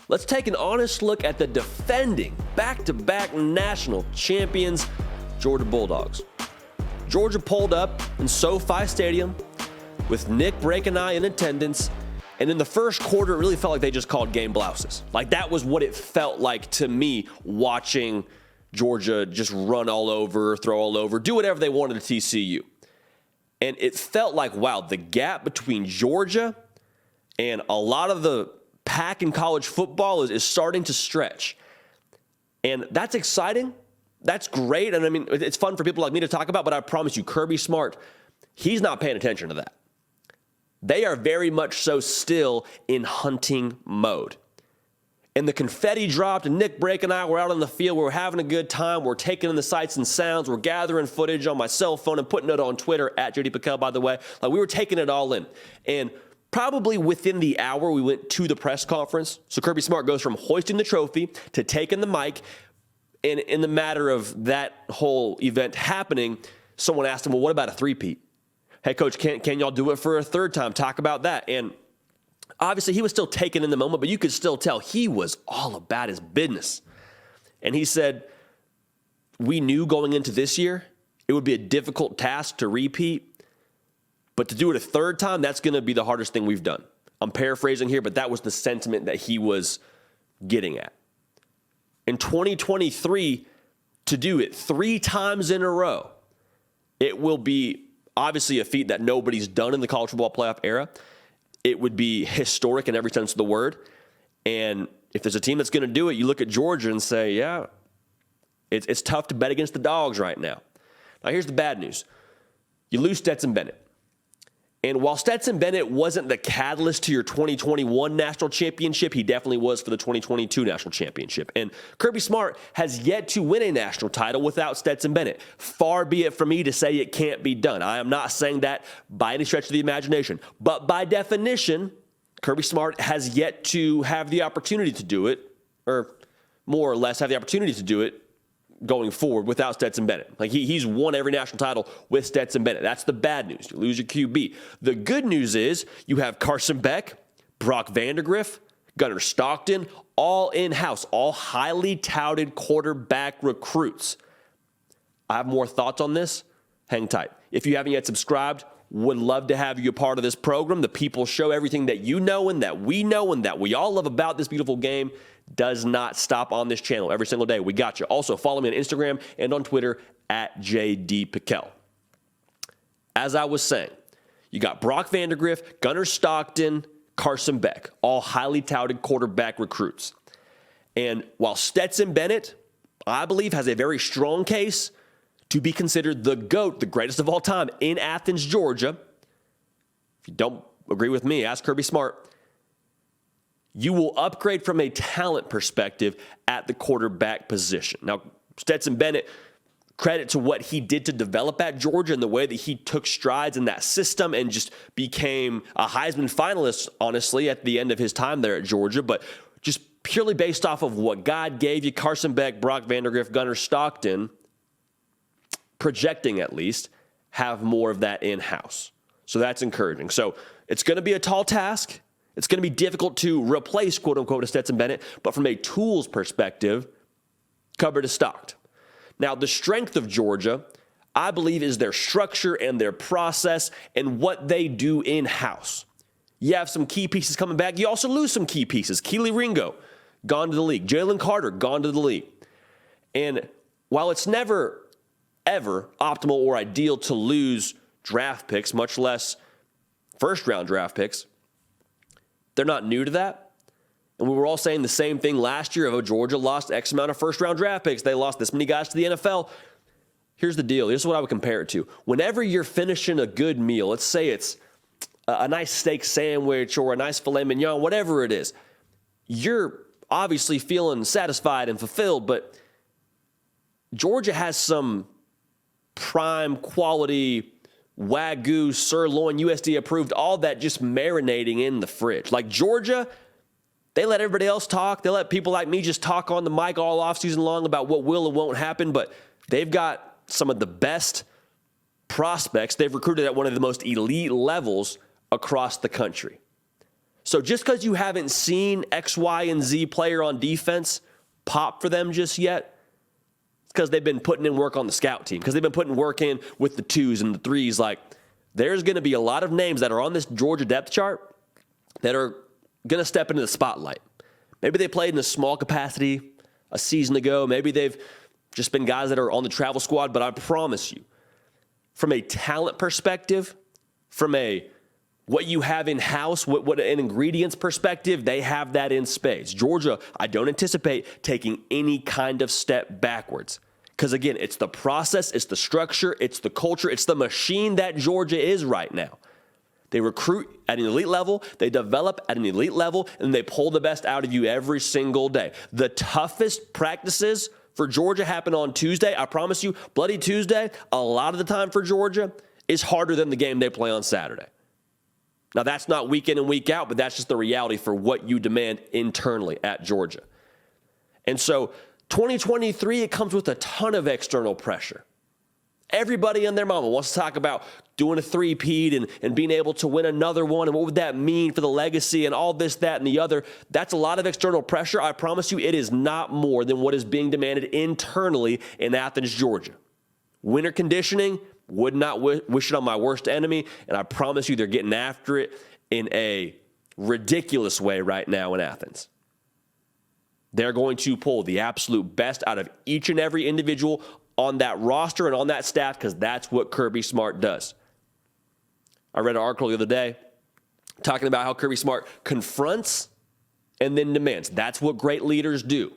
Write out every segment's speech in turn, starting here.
let's take an honest look at the defending back-to-back national champions, Georgia Bulldogs. Georgia pulled up in SoFi Stadium with Nick Breakeneye in attendance, and in the first quarter, it really felt like they just called game blouses. Like, that was what it felt like to me watching Georgia just run all over, throw all over, do whatever they wanted at TCU. And it felt like, wow, the gap between Georgia and a lot of the pack in college football is starting to stretch. And that's exciting. That's great. And I mean, it's fun for people like me to talk about, but I promise you, Kirby Smart, he's not paying attention to that. They are very much so still in hunting mode. And the confetti dropped, and Nick Brake and I were out on the field. We were having a good time. We're taking in the sights and sounds. We're gathering footage on my cell phone and putting it on Twitter, at JD Piquel, by the way. Like, we were taking it all in. And probably within the hour, we went to the press conference. So Kirby Smart goes from hoisting the trophy to taking the mic. And in the matter of that whole event happening, someone asked him, well, what about a three-peat? Hey, Coach, can y'all do it for a third time? Talk about that. And obviously, he was still taken in the moment, but you could still tell he was all about his business. And he said, we knew going into this year it would be a difficult task to repeat, but to do it a third time, that's going to be the hardest thing we've done. I'm paraphrasing here, but that was the sentiment that he was getting at. In 2023, to do it 3 times in a row, it will be obviously a feat that nobody's done in the college football playoff era. It would be historic in every sense of the word. And if there's a team that's going to do it, you look at Georgia and say, yeah, it's tough to bet against the Dogs right now. Now, here's the bad news. You lose Stetson Bennett. And while Stetson Bennett wasn't the catalyst to your 2021 national championship, he definitely was for the 2022 national championship. And Kirby Smart has yet to win a national title without Stetson Bennett. Far be it from me to say it can't be done. I am not saying that by any stretch of the imagination. But by definition, Kirby Smart has yet to have the opportunity to do it, or more or less have the opportunity to do it going forward without Stetson Bennett. Like, he's won every national title with Stetson Bennett. That's the bad news. You lose your QB. The good news is you have Carson Beck, Brock Vandagriff, Gunnar Stockton, all in-house, all highly touted quarterback recruits. I have more thoughts on this. Hang tight. If you haven't yet subscribed, would love to have you a part of this program. The people show everything that you know and that we all love about this beautiful game does not stop on this channel every single day. We got you. Also, follow me on Instagram and on Twitter at JD Piquel. As I was saying, you got Brock Vandagriff, Gunnar Stockton, Carson Beck, all highly touted quarterback recruits. And while Stetson Bennett, I believe, has a very strong case to be considered the GOAT, the greatest of all time, in Athens, Georgia. If you don't agree with me, ask Kirby Smart. You will upgrade from a talent perspective at the quarterback position. Now, Stetson Bennett, credit to what he did to develop at Georgia and the way that he took strides in that system and just became a Heisman finalist, honestly, at the end of his time there at Georgia. But just purely based off of what God gave you, Carson Beck, Brock Vandagriff, Gunnar Stockton, projecting at least, have more of that in-house. So that's encouraging. So it's going to be a tall task. It's going to be difficult to replace, quote-unquote, a Stetson Bennett, but from a tools perspective, cupboard is stocked. Now, the strength of Georgia, I believe, is their structure and their process and what they do in-house. You have some key pieces coming back. You also lose some key pieces. Keely Ringo, gone to the league. Jalen Carter, gone to the league. And while it's never, ever optimal or ideal to lose draft picks, much less first-round draft picks, they're not new to that. And we were all saying the same thing last year of Georgia lost X amount of first-round draft picks. They lost this many guys to the NFL. Here's the deal. Here's what I would compare it to. Whenever you're finishing a good meal, let's say it's a nice steak sandwich or a nice filet mignon, whatever it is, you're obviously feeling satisfied and fulfilled, but Georgia has some prime quality Wagyu, sirloin, USDA approved, all that just marinating in the fridge. Like Georgia, they let everybody else talk. They let people like me just talk on the mic all offseason long about what will and won't happen, but they've got some of the best prospects. They've recruited at one of the most elite levels across the country. So just because you haven't seen X, Y, and Z player on defense pop for them just yet, it's because they've been putting in work on the scout team, because they've been putting work in with the 2s and the 3s. Like, there's going to be a lot of names that are on this Georgia depth chart that are going to step into the spotlight. Maybe they played in a small capacity a season ago. Maybe they've just been guys that are on the travel squad. But I promise you, from a talent perspective, from a what you have in-house, what an ingredients perspective, they have that in spades. Georgia, I don't anticipate taking any kind of step backwards. Because, again, it's the process, it's the structure, it's the culture, it's the machine that Georgia is right now. They recruit at an elite level, they develop at an elite level, and they pull the best out of you every single day. The toughest practices for Georgia happen on Tuesday. I promise you, Bloody Tuesday, a lot of the time for Georgia, is harder than the game they play on Saturday. Now, that's not week in and week out, but that's just the reality for what you demand internally at Georgia. And so 2023, it comes with a ton of external pressure. Everybody and their mama wants to talk about doing a three-peat and being able to win another one, and what would that mean for the legacy and all this, that, and the other. That's a lot of external pressure. I promise you, it is not more than what is being demanded internally in Athens, Georgia. Winter conditioning, would not wish it on my worst enemy, and I promise you they're getting after it in a ridiculous way right now in Athens. They're going to pull the absolute best out of each and every individual on that roster and on that staff, because that's what Kirby Smart does. I read an article the other day talking about how Kirby Smart confronts and then demands. That's what great leaders do.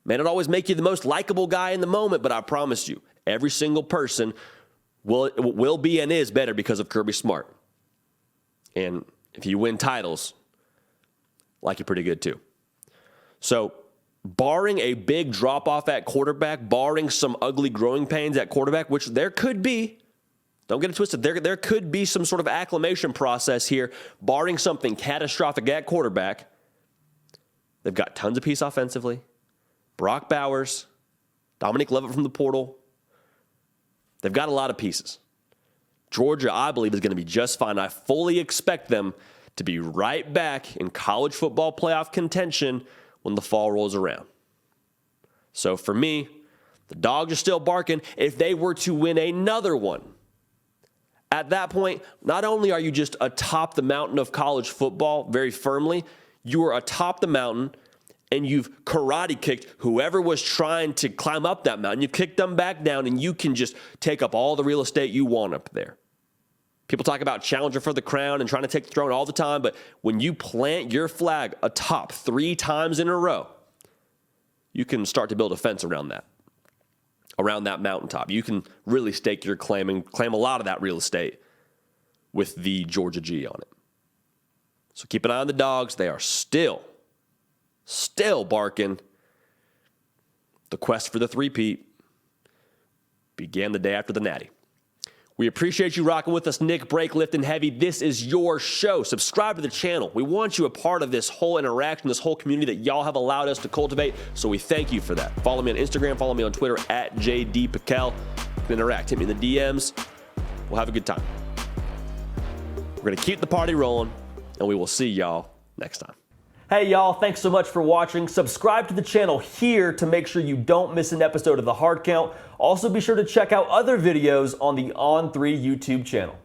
May not always make you the most likable guy in the moment, but I promise you, every single person will be and is better because of Kirby Smart. And if you win titles, like you're pretty good too. So, barring a big drop-off at quarterback, barring some ugly growing pains at quarterback, which there could be, don't get it twisted, there could be some sort of acclimation process here, barring something catastrophic at quarterback. They've got tons of peace offensively. Brock Bowers, Dominic Levitt from the portal. They've got a lot of pieces. Georgia, I believe, is going to be just fine. I fully expect them to be right back in college football playoff contention when the fall rolls around. So for me, the dogs are still barking. If they were to win another one, at that point, not only are you just atop the mountain of college football very firmly, you are atop the mountain and you've karate kicked whoever was trying to climb up that mountain. You kicked them back down, and you can just take up all the real estate you want up there. People talk about challenger for the crown and trying to take the throne all the time, but when you plant your flag atop 3 times in a row, you can start to build a fence around that mountaintop. You can really stake your claim and claim a lot of that real estate with the Georgia G on it. So keep an eye on the dogs. They are still barking. The quest for the three-peat began the day after the Natty. We appreciate you rocking with us. Nick, Break, Lifting Heavy. This is your show. Subscribe to the channel. We want you a part of this whole interaction, this whole community that y'all have allowed us to cultivate, so we thank you for that. Follow me on Instagram. Follow me on Twitter at JDPikel. Interact. Hit me in the DMs. We'll have a good time. We're going to keep the party rolling, and we will see y'all next time. Hey y'all, thanks so much for watching. Subscribe to the channel here to make sure you don't miss an episode of The Hard Count. Also be sure to check out other videos on the On3 YouTube channel.